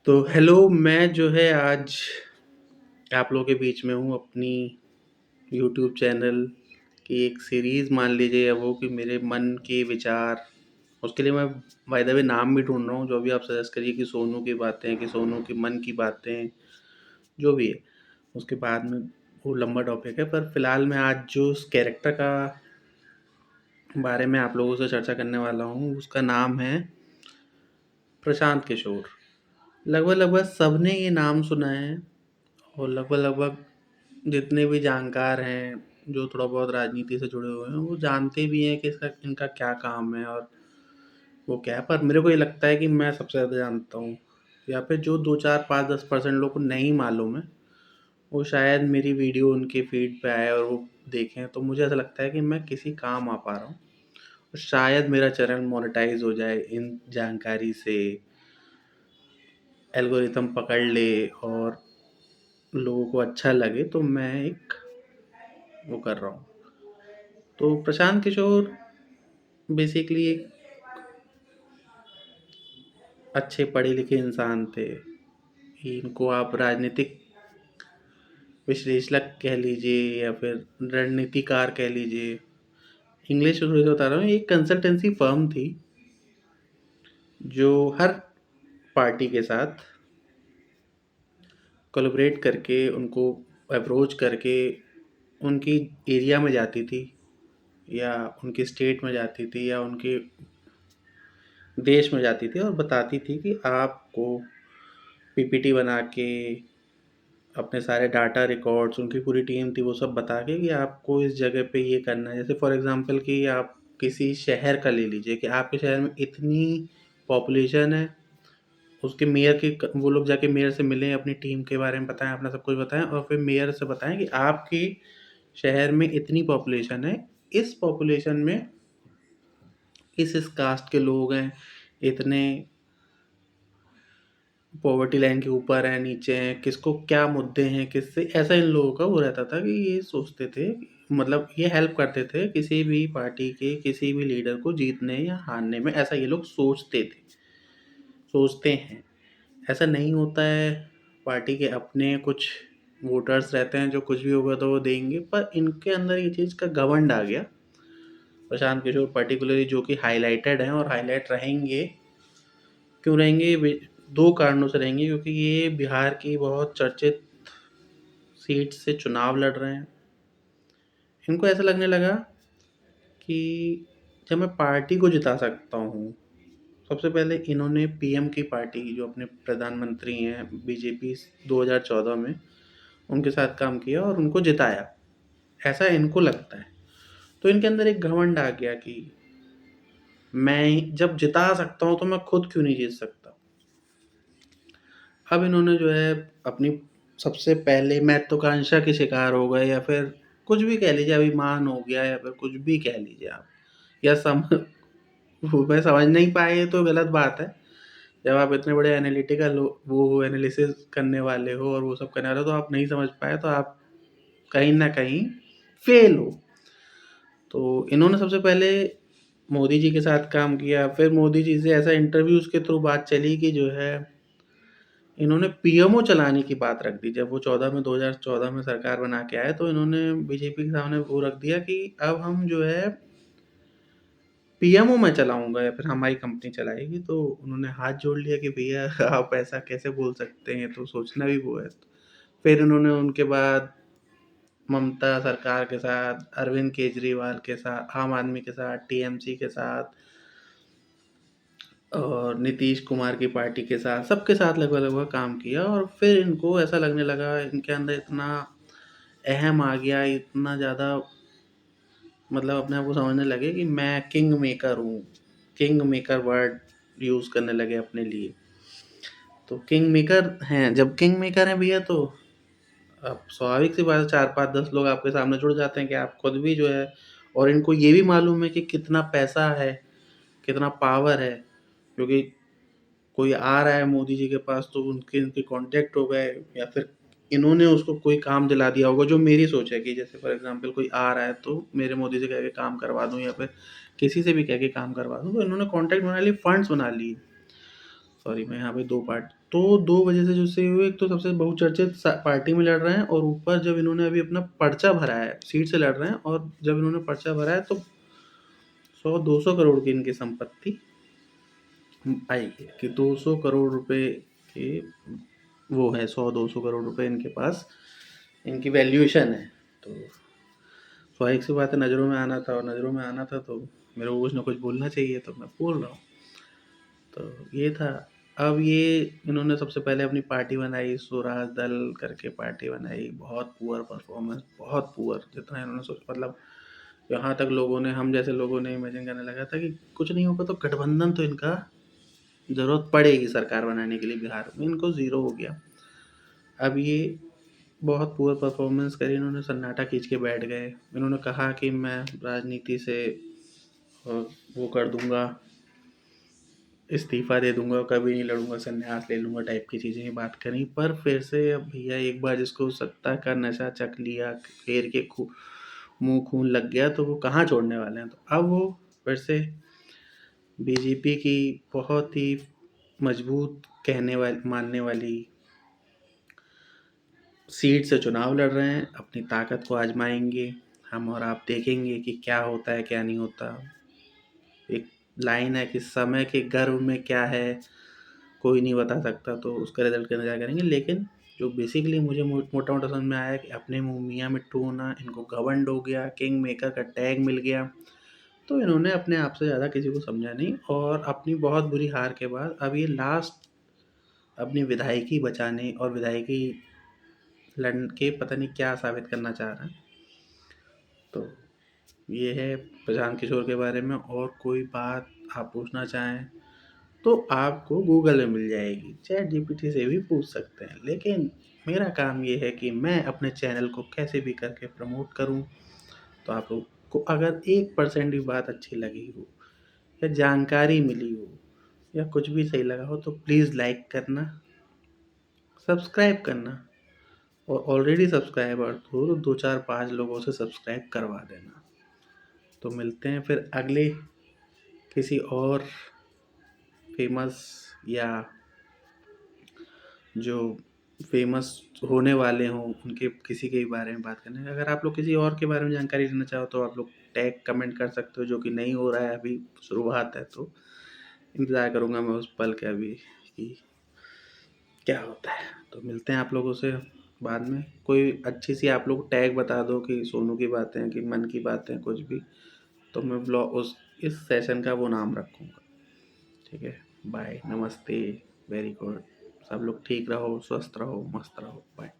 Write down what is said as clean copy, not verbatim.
तो हेलो, मैं जो है आज आप लोगों के बीच में हूँ अपनी यूट्यूब चैनल की एक सीरीज़ मान लीजिए या वो कि मेरे मन के विचार, उसके लिए मैं बाय द वे नाम भी ढूँढ रहा हूँ, जो भी आप सजेस्ट करिए कि सोनू की बातें, कि सोनू के मन की बातें, जो भी है। उसके बाद में वो लंबा टॉपिक है, पर फ़िलहाल मैं आज जो उस कैरेक्टर का बारे में आप लोगों से चर्चा करने वाला हूँ, उसका नाम है प्रशांत किशोर। लगभग-लगभग सबने ये नाम सुना है और लगभग-लगभग जितने भी जानकार हैं, जो थोड़ा बहुत राजनीति से जुड़े हुए हैं, वो जानते भी हैं कि इसका इनका क्या काम है और वो क्या है। पर मेरे को ये लगता है कि मैं सबसे ज़्यादा जानता हूँ, या फिर जो 2, 4, 5, 10% लोगों को नहीं मालूम है, वो शायद मेरी वीडियो उनके फ़ीड पे आए और वो देखें, तो मुझे ऐसा लगता है कि मैं किसी काम आ पा रहा हूँ। और शायद मेरा चैनल मोनेटाइज़ हो जाए इन जानकारी से, एल्गोरिथम पकड़ ले और लोगों को अच्छा लगे, तो मैं एक वो कर रहा हूँ। तो प्रशांत किशोर बेसिकली एक अच्छे पढ़े लिखे इंसान थे। इनको आप राजनीतिक विश्लेषक कह लीजिए या फिर रणनीतिकार कह लीजिए। इंग्लिश में बता रहा हूँ, एक कंसल्टेंसी फर्म थी जो हर पार्टी के साथ कोलैबोरेट करके, उनको अप्रोच करके उनकी एरिया में जाती थी या उनकी स्टेट में जाती थी या उनके देश में जाती थी और बताती थी कि आपको पीपीटी बना के अपने सारे डाटा रिकॉर्ड्स, उनकी पूरी टीम थी, वो सब बता के कि आपको इस जगह पे ये करना है। जैसे फॉर एग्जांपल कि आप किसी शहर का ले लीजिए कि आपके शहर में इतनी पॉपुलेशन है, उसके मेयर के वो लोग जाके मेयर से मिलें, अपनी टीम के बारे में बताएं, अपना सब कुछ बताएं और फिर मेयर से बताएं कि आपके शहर में इतनी पॉपुलेशन है, इस पॉपुलेशन में इस कास्ट के लोग हैं, इतने पॉवर्टी लाइन के ऊपर हैं, नीचे हैं, किसको क्या मुद्दे हैं, किससे ऐसा इन लोगों का वो रहता था कि ये सोचते थे, मतलब ये हेल्प करते थे किसी भी पार्टी के किसी भी लीडर को जीतने या हारने में, ऐसा ये लोग सोचते थे, सोचते हैं। ऐसा नहीं होता है, पार्टी के अपने कुछ वोटर्स रहते हैं जो कुछ भी होगा तो वो देंगे, पर इनके अंदर ये चीज़ का घमंड आ गया। प्रशांत किशोर पर्टिकुलरली जो कि हाईलाइटेड हैं और हाईलाइट रहेंगे, क्यों रहेंगे? दो कारणों से रहेंगे, क्योंकि ये बिहार की बहुत चर्चित सीट से चुनाव लड़ रहे हैं। इनको ऐसा लगने लगा कि जब मैं पार्टी को जिता सकता हूँ, सबसे पहले इन्होंने पीएम की पार्टी, जो अपने प्रधानमंत्री हैं बीजेपी 2014 में, उनके साथ काम किया और उनको जिताया, ऐसा इनको लगता है। तो इनके अंदर एक घमंड आ गया कि मैं जब जिता सकता हूँ तो मैं खुद क्यों नहीं जीत सकता। अब इन्होंने जो है अपनी सबसे पहले महत्वाकांक्षा के शिकार हो गए, या फिर कुछ भी कह लीजिए, अभिमान हो गया या फिर कुछ भी कह लीजिए आप, या वो मैं समझ नहीं पाए तो गलत बात है। जब आप इतने बड़े एनालिटिकल वो एनालिसिस करने वाले हो और वो सब करने वाले हो, तो आप नहीं समझ पाए तो आप कहीं ना कहीं फेल हो। तो इन्होंने सबसे पहले मोदी जी के साथ काम किया, फिर मोदी जी से ऐसा इंटरव्यूज़ के थ्रू बात चली कि जो है इन्होंने पीएमओ चलाने की बात रख दी। जब वो 2014 में सरकार बना के आए, तो इन्होंने बीजेपी के सामने वो रख दिया कि अब हम जो है पीएमओ मैं चलाऊँगा या फिर हमारी कंपनी चलाएगी। तो उन्होंने हाथ जोड़ लिया कि भैया आप ऐसा कैसे बोल सकते हैं, तो सोचना भी वो है। फिर उन्होंने उनके बाद ममता सरकार के साथ, अरविंद केजरीवाल के साथ, आम आदमी के साथ, टीएमसी के साथ और नीतीश कुमार की पार्टी के साथ, सबके साथ लगभग-लगभग काम किया और फिर इनको ऐसा लगने लगा, इनके अंदर इतना अहम आ गया, इतना ज़्यादा मतलब अपने आप को समझने लगे कि मैं किंग मेकर हूँ। किंग मेकर वर्ड यूज़ करने लगे अपने लिए। तो किंग मेकर हैं, जब किंग मेकर हैं भैया, तो अब स्वाभाविक सी बात है 4, 5, 10 लोग आपके सामने जुड़ जाते हैं कि आप खुद भी जो है, और इनको ये भी मालूम है कि कितना पैसा है, कितना पावर है, क्योंकि कोई आ रहा है मोदी जी के पास तो उनके उनके कॉन्टैक्ट हो गए, या फिर इन्होंने उसको कोई काम दिला दिया होगा। जो मेरी सोच है कि जैसे फॉर एग्ज़ाम्पल कोई आ रहा है तो मेरे मोदी से कह के काम करवा दूँ या फिर किसी से भी कह के काम करवा दूँ, तो इन्होंने कॉन्टैक्ट बना लिए, फंड्स बना लिए। सॉरी, मैं यहाँ पे 2 पार्ट तो 2 वजह से जो से हुए, एक तो सबसे बहुचर्चित पार्टी में लड़ रहे हैं, और ऊपर जब इन्होंने अभी अपना पर्चा भरा है, सीट से लड़ रहे हैं, और जब इन्होंने पर्चा भरा है तो 100-200 करोड़ की इनकी संपत्ति आई है, कि 200 करोड़ रुपए के वो है, 100-200 करोड़ रुपए इनके पास इनकी वैल्यूएशन है। तो स्वाभाविक सी बात है, नज़रों में आना था, और नज़रों में आना था तो मेरे को कुछ ना कुछ बोलना चाहिए, तो मैं बोल रहा हूँ। तो ये था। अब ये इन्होंने सबसे पहले अपनी पार्टी बनाई, स्वराज दल करके पार्टी बनाई, बहुत पुअर परफॉर्मेंस, बहुत पुअर, जितना इन्होंने मतलब यहाँ तक लोगों ने, हम जैसे लोगों ने इमेजिन करने लगा था कि कुछ नहीं होगा, तो गठबंधन तो इनका ज़रूरत पड़ेगी सरकार बनाने के लिए बिहार में, इनको ज़ीरो हो गया। अब ये बहुत पुअर परफॉर्मेंस करी, इन्होंने सन्नाटा खींच के बैठ गए। इन्होंने कहा कि मैं राजनीति से वो कर दूंगा, इस्तीफ़ा दे दूंगा, कभी नहीं लड़ूंगा, संन्यास ले लूंगा टाइप की चीज़ें ही बात करी। पर फिर से अब भैया एक बार जिसको सत्ता का नशा चख लिया, फेर के मुंह खून लग गया, तो वो कहाँ छोड़ने वाले हैं। तो अब वो फिर से बीजेपी की बहुत ही मजबूत कहने वाली, मानने वाली सीट से चुनाव लड़ रहे हैं, अपनी ताकत को आजमाएंगे। हम और आप देखेंगे कि क्या होता है, क्या नहीं होता। एक लाइन है कि समय के गर्भ में क्या है कोई नहीं बता सकता, तो उसका रिजल्ट का इंतजार करेंगे। लेकिन जो बेसिकली मुझे मोटा मोटा समझ में आया कि अपने मुँह मियाँ मिट्ठू होना, इनको घमंड हो गया, किंग मेकर का टैग मिल गया, तो इन्होंने अपने आप से ज़्यादा किसी को समझा नहीं, और अपनी बहुत बुरी हार के बाद अब ये लास्ट अपनी विधायकी बचाने और विधायकी लड़ के पता नहीं क्या साबित करना चाह रहे हैं। तो ये है प्रशांत किशोर के बारे में। और कोई बात आप पूछना चाहें तो आपको गूगल में मिल जाएगी, चैट जीपीटी से भी पूछ सकते हैं। लेकिन मेरा काम ये है कि मैं अपने चैनल को कैसे भी करके प्रमोट करूं। तो आप लोग को अगर 1% भी बात अच्छी लगी हो, या जानकारी मिली हो, या कुछ भी सही लगा हो, तो प्लीज़ लाइक करना, सब्सक्राइब करना, और ऑलरेडी सब्सक्राइबर हो तो 2-4-5 लोगों से सब्सक्राइब करवा देना। तो मिलते हैं फिर अगले किसी और फेमस, या जो फेमस होने वाले हों उनके किसी के बारे में बात करने। अगर आप लोग किसी और के बारे में जानकारी लेना चाहो तो आप लोग टैग कमेंट कर सकते हो, जो कि नहीं हो रहा है, अभी शुरुआत है। तो इंतज़ार करूँगा मैं उस पल का भी कि क्या होता है। तो मिलते हैं आप लोगों से बाद में। कोई अच्छी सी आप लोग टैग बता दो कि सोनू की बातें, कि मन की बातें, कुछ भी, तो मैं ब्लॉग उस इस सेशन का वो नाम रखूँगा। ठीक है, बाय, नमस्ते, वेरी गुड। सब लोग ठीक रहो, स्वस्थ रहो, मस्त रहो, बाय।